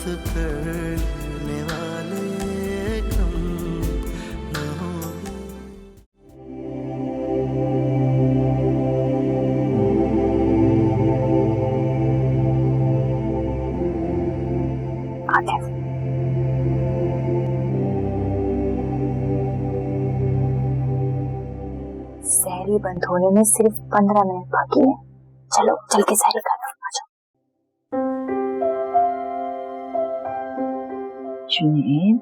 साथ करने वाले कम न होंगे। आतिफ, सहरी बंद होने में सिर्फ 15 मिनट बाकी है। चलो चल के सहरी कर लो। जुनैद,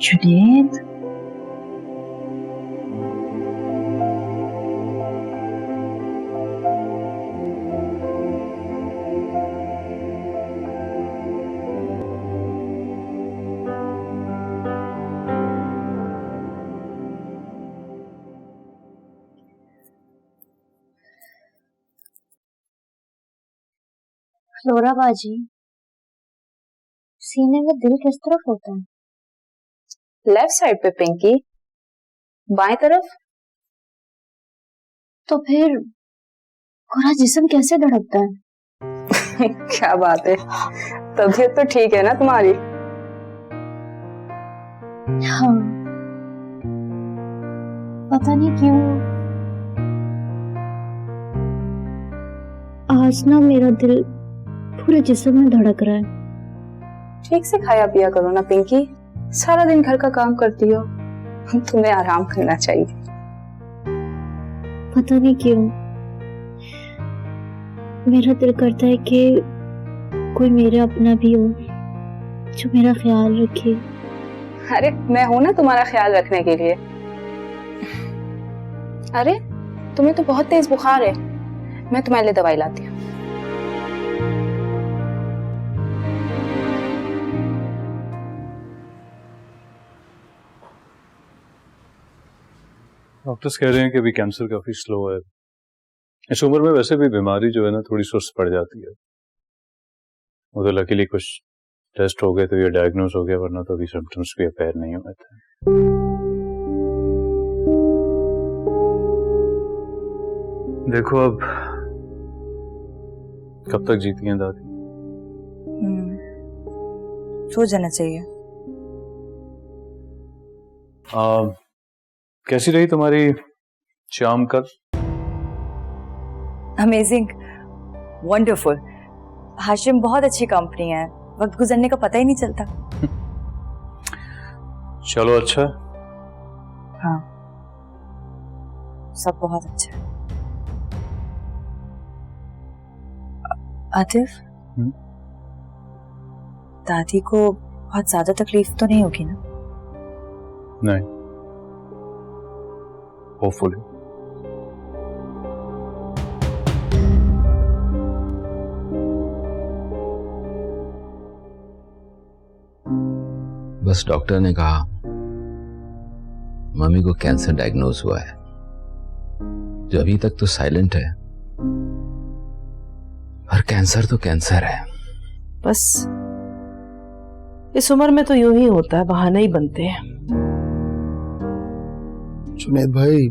जुनैद, फ्लोरा बाजी, सीने में दिल किस तरफ होता है? लेफ्ट साइड पे पिंकी। बाएं तरफ? तो फिर पूरा जिस्म कैसे धड़कता है? क्या बात है, तबीयत तो ठीक है ना तुम्हारी? हाँ, पता नहीं क्यों आज ना मेरा दिल पूरे जिस्म में धड़क रहा है। ठीक से खाया पिया करो ना पिंकी, सारा दिन घर का काम करती हो, तुम्हें आराम करना चाहिए। पता नहीं क्यों मेरा दिल करता है कि कोई मेरा अपना भी हो जो मेरा ख्याल रखे। अरे मैं हूं ना तुम्हारा ख्याल रखने के लिए। अरे तुम्हें तो बहुत तेज बुखार है, मैं तुम्हारे लिए दवाई लाती हूँ। डॉक्टर्स कह रहे हैं कि अभी कैंसर काफी स्लो है। इस उम्र में वैसे भी बीमारी जो है ना थोड़ी सुस्त पड़ जाती है। वो तो लकीली कुछ टेस्ट हो गए तो ये डायग्नोज हो गया, वरना तो अभी सिम्टम्स भी अपीयर नहीं हुए थे। देखो अब कब तक जीती हैं दादी? सो जाना चाहिए। कैसी रही तुम्हारी शाम कल? Amazing, wonderful. हाशिम बहुत अच्छी कंपनी है, वक्त गुजरने का पता ही नहीं चलता। चलो अच्छा। हाँ, सब बहुत अच्छा है। आतिफ, दादी को बहुत ज्यादा तकलीफ तो नहीं होगी ना? नहीं, होपफुली। बस डॉक्टर ने कहा मम्मी को कैंसर डायग्नोज हुआ है, जो अभी तक तो साइलेंट है, पर कैंसर तो कैंसर है। बस इस उम्र में तो यूं ही होता है, बहाने ही बनते हैं। जुनैद भाई,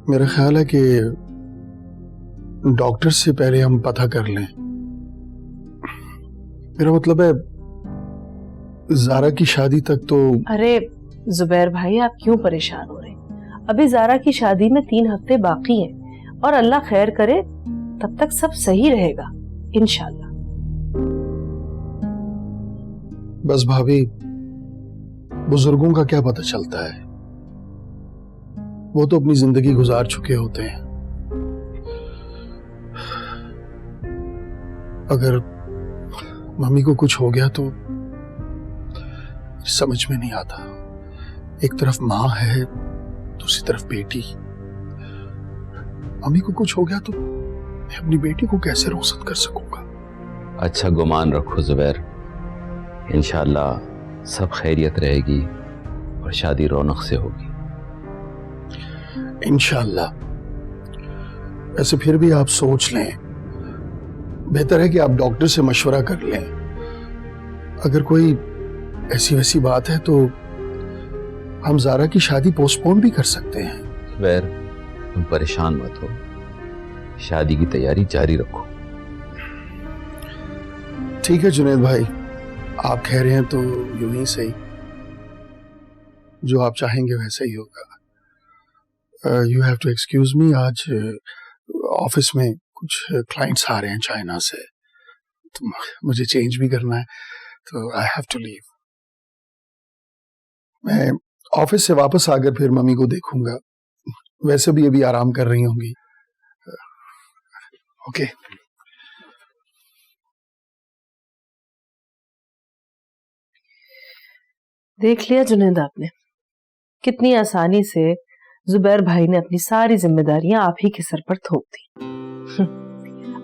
मेरा ख्याल है कि डॉक्टर से पहले हम पता कर लें। मेरा मतलब है ज़ारा की शादी तक तो। अरे जुबैर भाई, आप क्यों परेशान हो रहे हैं? अभी ज़ारा की शादी में 3 हफ्ते बाकी हैं और अल्लाह खैर करे तब तक सब सही रहेगा इंशाल्लाह। बस भाभी, बुजुर्गों का क्या पता चलता है, वो तो अपनी जिंदगी गुजार चुके होते हैं। अगर मम्मी को कुछ हो गया तो समझ में नहीं आता। एक तरफ माँ है, दूसरी तरफ बेटी। मम्मी को कुछ हो गया तो मैं अपनी बेटी को कैसे रोशत कर सकूंगा? अच्छा गुमान रखो जुबैर, इंशाल्लाह सब खैरियत रहेगी और शादी रौनक से होगी इंशाल्लाह। वैसे फिर भी आप सोच लें, बेहतर है कि आप डॉक्टर से मशवरा कर लें। अगर कोई ऐसी वैसी बात है तो हम ज़ारा की शादी पोस्टपोन भी कर सकते हैं। जुबैर, तुम परेशान मत हो, शादी की तैयारी जारी रखो। ठीक है जुनैद भाई, आप कह रहे हैं तो यूं ही सही, जो आप चाहेंगे वैसा ही होगा। You have to excuse me, आज ऑफिस में कुछ क्लाइंट्स आ रहे हैं चाइना से, तो मुझे चेंज भी करना है, तो आई हैव टू लीव। मैं ऑफिस से वापस आकर फिर मम्मी को देखूंगा, वैसे भी अभी आराम कर रही होंगी। ओके। देख लिया जुनैद आपने, कितनी आसानी से जुबैर भाई ने अपनी सारी जिम्मेदारियां आप ही के सर पर थोप दी।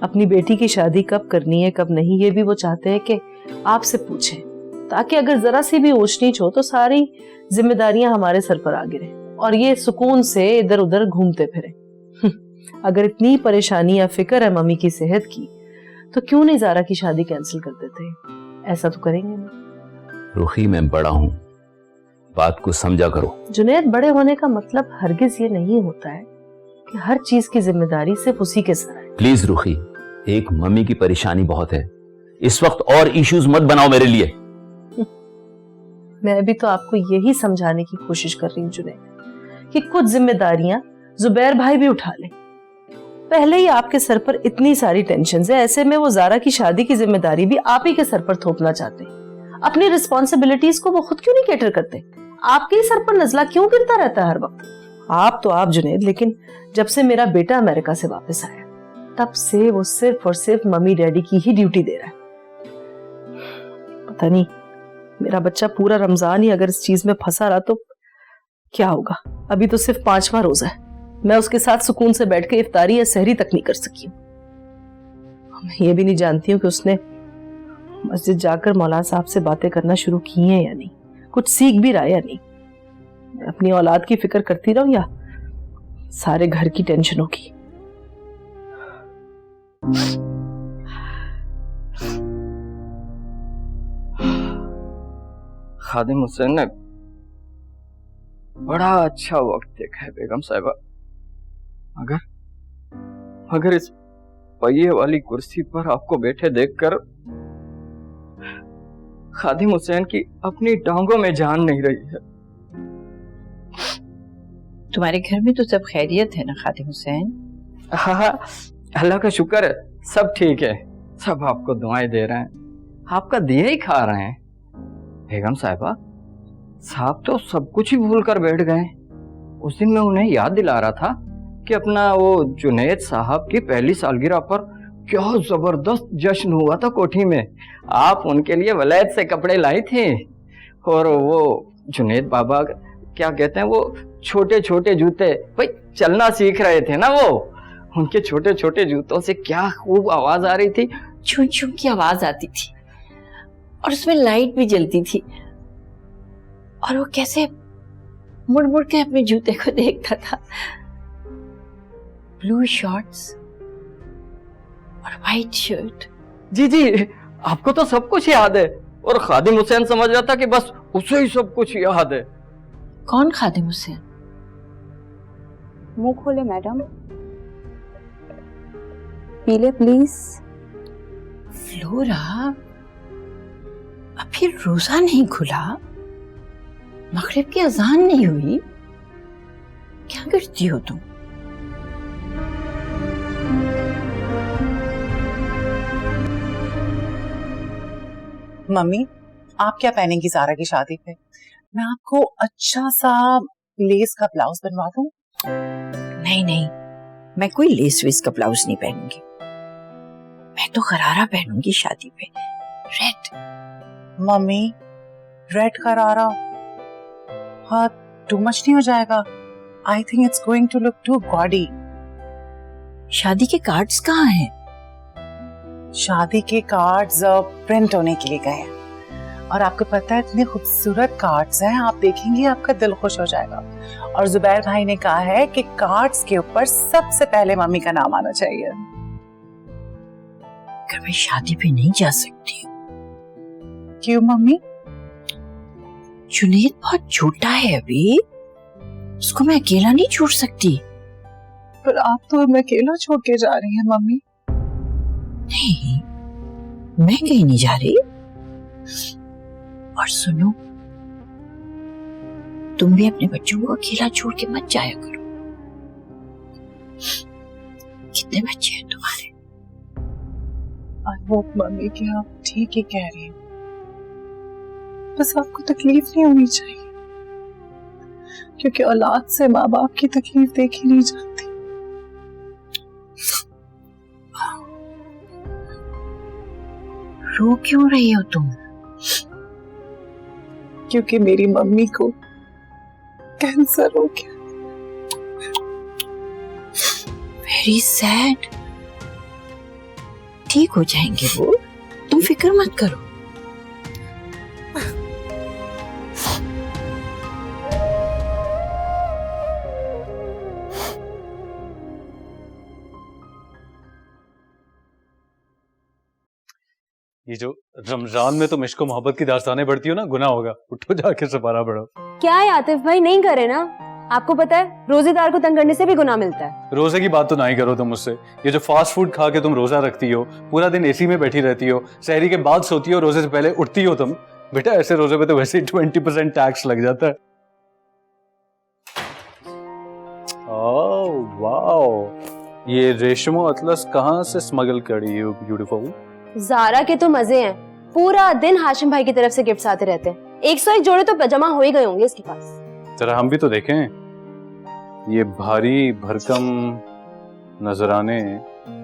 अपनी बेटी की शादी कब करनी है कब नहीं, ये भी वो चाहते हैं कि आपसे पूछें, ताकि अगर जरा सी भी ऊंच नीच हो तो सारी जिम्मेदारियां हमारे सर पर आ गिरे और ये सुकून से इधर उधर घूमते फिरे। अगर इतनी परेशानी या फिक्र है मम्मी की सेहत की, तो क्यों नहीं ज़ारा की शादी कैंसिल कर देते? ऐसा तो करेंगे नहीं। रुखी, मैं बड़ा हूँ, बात को समझा करो। जुनैद, बड़े होने का मतलब हरगिज ये नहीं होता है कि हर चीज की जिम्मेदारी सिर्फ उसी के सर है। प्लीज रुखी, एक मम्मी की परेशानी बहुत है, इस वक्त और इश्यूज मत बनाओ मेरे लिए। मैं भी तो आपको यही समझाने की कोशिश कर रही हूँ जुनैद, कि कुछ जिम्मेदारियां जुबैर भाई भी उठा ले। पहले ही आपके सर पर इतनी सारी टेंशन है, ऐसे में वो ज़ारा की शादी की जिम्मेदारी भी आप ही के सर पर थोपना चाहते हैं। अपनी रिस्पॉन्सिबिलिटीज को वो खुद क्यों नहीं कैटर करते? आपके ही सर पर नजला क्यों गिरता रहता है हर वक्त? आप तो आप जुनैद, लेकिन जब से मेरा बेटा अमेरिका से वापस आया, तब से वो सिर्फ और सिर्फ मम्मी डैडी की ही ड्यूटी दे रहा है। पता नहीं मेरा बच्चा पूरा रमजान ही अगर इस चीज में फंसा रहा तो क्या होगा। अभी तो सिर्फ 5वां रोजा है, मैं उसके साथ सुकून से बैठ के इफ्तारी या सहरी तक नहीं कर सकी हूँ। मैं ये भी नहीं जानती हूँ कि उसने मस्जिद जाकर मौलाना साहब से बातें करना शुरू की हैं या नहीं, कुछ सीख भी रहा है या नहीं। मैं अपनी औलाद की फिक्र करती रहूं या सारे घर की टेंशनों की? खादिम हुसैन ने बड़ा अच्छा वक्त देखा है बेगम साहिबा। अगर इस पहिए वाली कुर्सी पर आपको बैठे देखकर खादिम हुसैन की अपनी टांगों में जान नहीं रही है। तुम्हारे घर में तो सब खैरियत है ना खादिम हुसैन? हाँ, अल्लाह का शुक्र है, सब ठीक है, सब आपको दुआएं दे रहे हैं, आपका दिया ही खा रहे हैं। बेगम साहिबा, साहब तो सब कुछ ही भूल कर बैठ गए। उस दिन मैं उन्हें याद दिला रहा था कि अपना वो जुनैद साहब की पहली सालगिरह पर क्या जबरदस्त जश्न हुआ था कोठी में। आप उनके लिए वलैद से कपड़े लाई थी, और वो जुनैद बाबा क्या कहते हैं, वो छोटे छोटे जूते, भाई चलना सीख रहे थे ना, वो उनके छोटे छोटे जूतों से क्या खूब आवाज आ रही थी, चुन चुन की आवाज आती थी, और उसमें लाइट भी जलती थी, और वो कैसे मुड़ मुड़ के अपने जूते को देखता था। ब्लू शॉर्ट्स और वाइट शर्ट। जी जी, आपको तो सब कुछ याद है, और खादिम हुसैन समझ रहा था कि बस उसे ही सब कुछ याद है। कौन खादिम हुसैन? मुंह खोले मैडम, पीले प्लीज। फ्लोरा, अभी रोजा नहीं खुला, मगरिब की अजान नहीं हुई, क्या करती हो तुम? मम्मी, आप क्या पहनेंगी ज़ारा की शादी पे? मैं आपको अच्छा सा लेस का ब्लाउज बनवा दूं? नहीं नहीं, मैं कोई लेस वेस का ब्लाउज नहीं पहनूंगी, मैं तो गरारा पहनूंगी शादी पे, रेड। मम्मी, रेड गरारा हाँ टू मच नहीं हो जाएगा? I think it's going to look too gaudy. शादी के कार्ड्स कहाँ हैं? शादी के कार्ड्स प्रिंट होने के लिए गए हैं, और आपको पता है इतने खूबसूरत कार्ड्स हैं, आप देखेंगे आपका दिल खुश हो जाएगा। और जुबैर भाई ने कहा है कि कार्ड्स के ऊपर सबसे पहले मम्मी का नाम आना चाहिए। अगर मैं शादी पे नहीं जा सकती हूँ? क्यों मम्मी? जुनैद बहुत छोटा है अभी, उसको मैं अकेला नहीं छोड़ सकती। पर आप तो हमें अकेला छोड़ के जा रही हैं मम्मी। नहीं, मैं कहीं नहीं जा रही। और सुनो, तुम भी अपने बच्चों को अकेला छोड़ के मत जाया करो। कितने बच्चे हैं तुम्हारे? आई होप मम्मी कि आप ठीक ही कह रही हो, बस आपको तकलीफ नहीं होनी चाहिए, क्योंकि औलाद से माँ बाप की तकलीफ देखी नहीं जाती। रो क्यों रही हो तुम? क्योंकि मेरी मम्मी को कैंसर हो गया। Very sad. ठीक हो जाएंगे वो, तुम फिक्र मत करो। ये जो रमजान में तुम इश्क मोहब्बत की दास्तानें बढ़ती हो ना, गुनाह होगा। उठो जाके सपारा बढ़ो। क्या है आतिफ भाई, नहीं करे ना। आपको पता है रोजेदार को तंग करने से भी गुनाह मिलता है। रोजे की बात तो ना ही करो तुम मुझसे। ये जो फास्ट फूड खा के तुम रोजा रखती हो, पूरा दिन एसी में बैठी रहती हो, सहरी के बाद सोती हो, रोजे से पहले उठती हो तुम, बेटा ऐसे रोजे पे तो वैसे ही 20% टैक्स लग जाता है। ओह वाओ, ये रेशमो अतलस कहाँ से स्मगल करी हो ब्यूटीफुल? ज़ारा के तो मजे हैं, पूरा दिन हाशिम भाई की तरफ से गिफ्ट्स आते रहते हैं। 101 जोड़े तो जमा हो ही गए होंगे इसके पास। जरा हम भी तो देखें ये भारी भरकम नजराने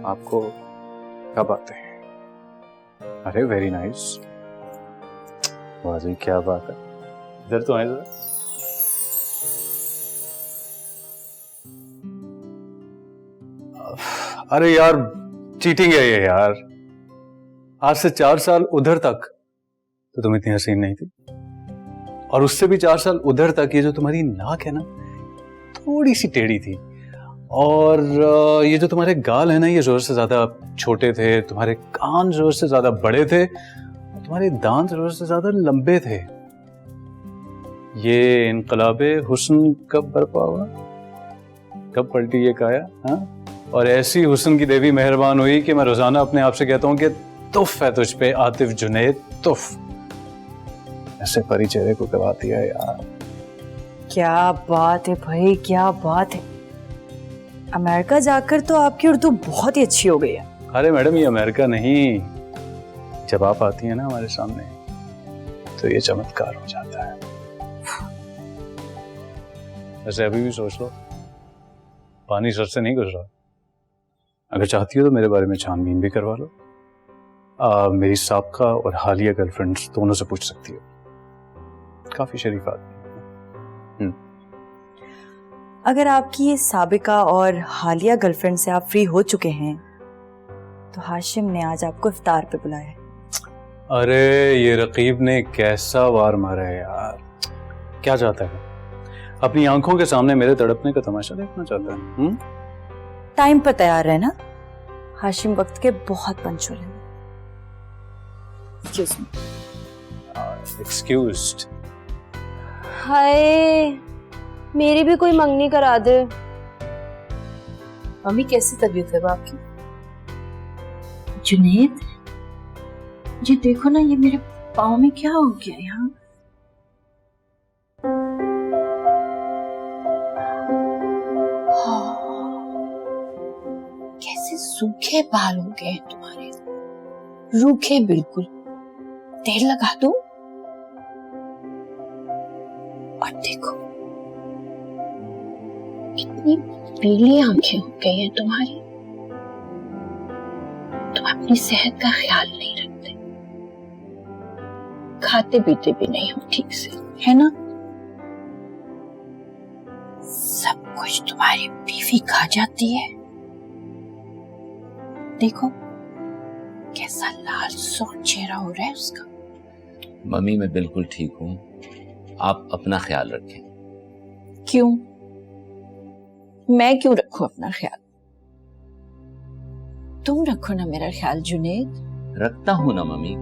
आपको कब आते हैं? अरे वेरी नाइस, वाह जी क्या बात है। इधर तो आए जरा। अरे यार चीटिंग है ये यार। आज से 4 साल उधर तक तो तुम इतनी हसीन नहीं थी, और उससे भी 4 साल उधर तक ये जो तुम्हारी नाक है ना थोड़ी सी टेढ़ी थी, और ये जो तुम्हारे गाल है ना ये जोर से ज्यादा छोटे थे, तुम्हारे कान जोर से ज्यादा बड़े थे, और तुम्हारे दांत जोर से ज्यादा लंबे थे। ये इनकलाबे हुस्न कब बरपा हुआ, कब पलटी ये काया? हाँ, और ऐसी हुस्न की देवी मेहरबान हुई कि मैं रोजाना अपने आप से कहता हूँ कि तुफ है तुझ पे आतिफ जुनैद, तुफ। ऐसे परी चेहरे को गवा दिया यार। क्या बात है भाई, क्या बात है। अमेरिका जाकर तो आपकी उर्दू बहुत ही अच्छी हो गई है। अरे मैडम ये अमेरिका नहीं, जब आप आती है ना हमारे सामने तो ये चमत्कार हो जाता है। वैसे अभी भी सोच लो, पानी सर से नहीं गुजरा। अगर चाहती हो तो मेरे बारे में छानबीन भी करवा लो। मेरी साबका और हालिया गर्लफ्रेंड्स दोनों से पूछ सकती हो, काफी शरीफ आदमी। अगर आपकी ये साबिका और हालिया गर्लफ्रेंड से आप फ्री हो चुके हैं तो हाशिम ने आज आपको इफ्तार पे बुलाया है। अरे ये रकीब ने कैसा वार मारा है यार। क्या चाहता है? अपनी आंखों के सामने मेरे तड़पने का तमाशा देखना चाहता है। टाइम पर तैयार रहना, हाशिम वक्त के बहुत पंचुअल है। एक्सक्यूज्ड। हाय, मेरी भी कोई मंगनी करा दे। मम्मी कैसी तबीयत है आपकी? जुनैद, ये देखो ना, ये मेरे पाँव में क्या हो गया यहाँ? कैसे सूखे बाल हो गए हैं तुम्हारे, रूखे बिल्कुल। तेल लगा दो। और देखो कितनी पीली आंखें हो गई हैं तुम्हारी। तुम अपनी सेहत का ख्याल नहीं रखते, खाते पीते भी नहीं हो ठीक से, है ना? सब कुछ तुम्हारी बीवी खा जाती है। देखो कैसा लाल सुर्ख चेहरा हो रहा है उसका। मम्मी मैं बिल्कुल ठीक हूँ, आप अपना ख्याल रखें। क्यों? मैं क्यों रखूं अपना ख्याल? तुम रखो ना मेरा ख्याल जुनैद। रखता हूँ ना मम्मी,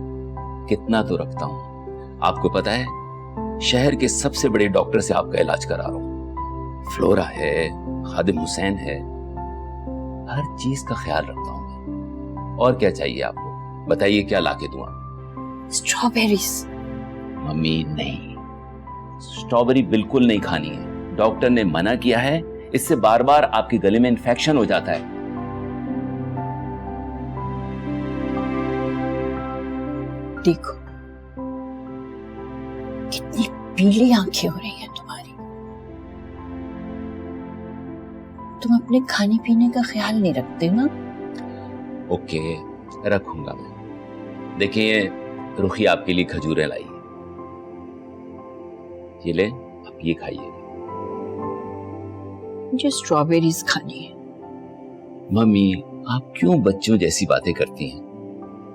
कितना तो रखता हूँ। आपको पता है शहर के सबसे बड़े डॉक्टर से आपका इलाज करा रहा हूँ। फ्लोरा है, खादिम हुसैन है, हर चीज का ख्याल रखता हूँ मैं। और क्या चाहिए आपको? बताइए क्या लाके दूं? स्ट्रॉबेरीज। मम्मी नहीं, स्ट्रॉबेरी बिल्कुल नहीं खानी है। डॉक्टर ने मना किया है, इससे बार बार आपके गले में इन्फेक्शन हो जाता है। देखो कितनी पीली आंखें हो रही हैं तुम्हारी। तुम अपने खाने पीने का ख्याल नहीं रखते ना? ओके, रखूंगा मैं। देखिए, रुखी आपके लिए खजूरें लाई है, ये ले, आप ये खाइए। मुझे स्ट्रॉबेरीज खानी है। मम्मी, आप क्यों बच्चों जैसी बातें करती हैं?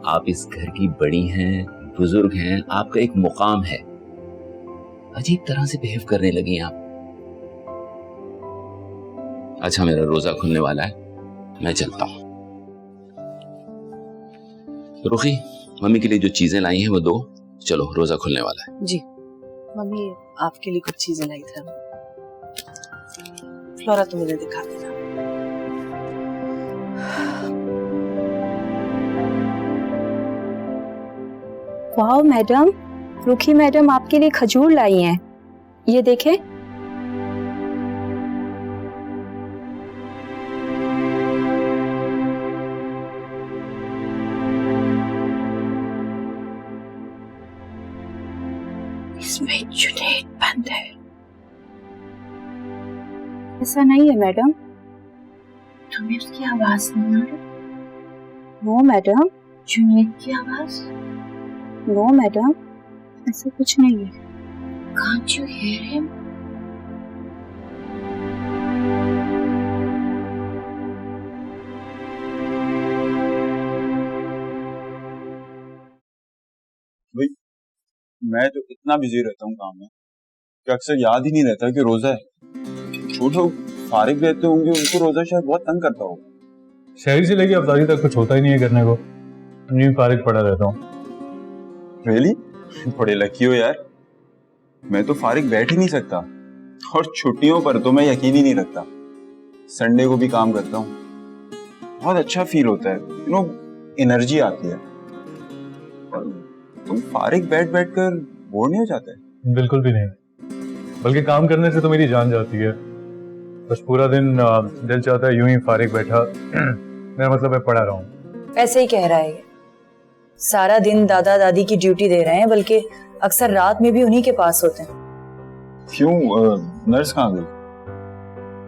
आप इस घर की बड़ी हैं, बुजुर्ग हैं, आपका एक मुकाम है। अजीब तरह से बिहेव करने लगी हैं आप। अच्छा, मेरा रोजा खुलने वाला है, मैं चलता हूं। रुखी, मम्मी के लिए जो चीजें लाई हैं वो दो। चलो, रोजा खुलने वाला है। जी मम्मी, आपके लिए कुछ चीजें लाई थी। फ्लोरा, तुम मुझे दिखा देना। वाह मैडम, रुखी मैडम आपके लिए खजूर लाई हैं, ये देखें। इसमें जुनैद बंद है। ऐसा नहीं है मैडम। तुम्हें उसकी आवाज नहीं आ रही? No madam. जुनैद की आवाज? नो मैडम, ऐसा कुछ नहीं है। Can't you hear him? भाई, मैं तो इतना बिजी रहता हूँ काम में कि अक्सर याद ही नहीं रहता कि रोजा है। जो लोग फारिग रहते होंगे उनको रोजा शायद बहुत तंग करता होगा। शहरी से लेके अफतारी तक कुछ होता ही नहीं है करने को, नहीं फारिग पड़ा रहता हूँ। रियली? बड़े लकी हो यार। मैं तो फारिग बैठ ही नहीं सकता, और छुट्टियों पर तो मैं यकीन ही नहीं रखता। संडे को भी काम करता हूँ, बहुत अच्छा फील होता है, यू नो, एनर्जी आती है। और तुम फारिग बैठ बैठ कर बोर नहीं हो जाते? बिल्कुल भी नहीं, बल्कि काम करने से तो मेरी जान जाती है। बस पूरा दिन दिल चाहता है यूं ही फारिग बैठा मेरा मतलब है पड़ा रहूं। ऐसे ही कह रहा है, सारा दिन दादा दादी की ड्यूटी दे रहे हैं, बल्कि अक्सर रात में भी उन्हीं के पास होते हैं। क्यों, नर्स कहाँ गई?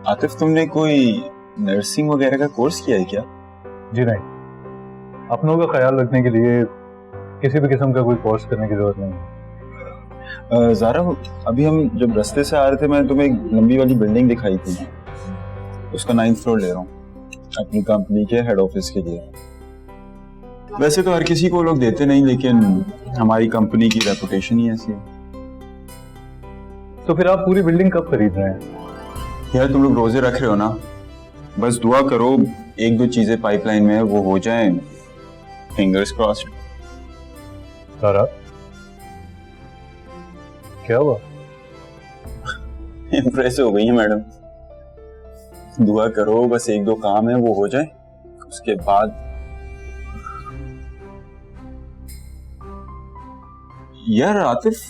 आतिफ, तुमने कोई नर्सिंग वगैरह का कोर्स किया है क्या? जी नहीं, अपनों का ख्याल रखने के लिए किसी भी किस्म का कोई कोर्स करने की जरूरत नहीं। ज़ारा, अभी हम जब रास्ते से आ रहे थे, मैंने तुम्हें एक लंबी वाली बिल्डिंग दिखाई थी, उसका 9th फ्लोर ले रहा हूँ अपनी कंपनी के हेड ऑफिस के लिए। वैसे तो हर किसी को लोग देते नहीं, लेकिन हमारी कंपनी की रेपुटेशन ही ऐसी है। तो फिर आप पूरी बिल्डिंग कब खरीद रहे हैं? यार, तुम लोग रोजे रख रहे हो ना, बस दुआ करो 1-2 चीजें पाइपलाइन में है, वो हो जाएं। Fingers crossed. सारा क्या हुआ? इम्प्रेस हो गई है मैडम। दुआ करो, बस 1-2 काम है वो हो जाए, उसके बाद। यार आतिफ,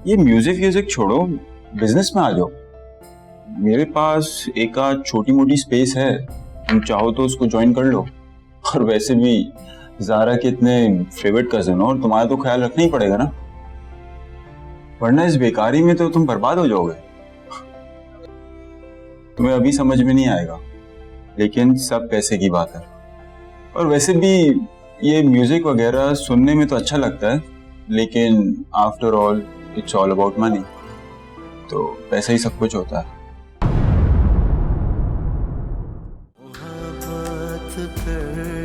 ये म्यूजिक छोड़ो, बिजनेस में आ जाओ। मेरे पास एक आध छोटी मोटी स्पेस है, तुम चाहो तो उसको ज्वाइन कर लो। और वैसे भी ज़ारा के इतने फेवरेट कजन हो, और तुम्हारा तो ख्याल रखना ही पड़ेगा ना, वरना इस बेकारी में तो तुम बर्बाद हो जाओगे। तुम्हें अभी समझ में नहीं आएगा, लेकिन सब पैसे की बात है। और वैसे भी ये म्यूजिक वगैरह सुनने में तो अच्छा लगता है, लेकिन after all it's all about money. तो पैसा ही सब कुछ होता है। बात कर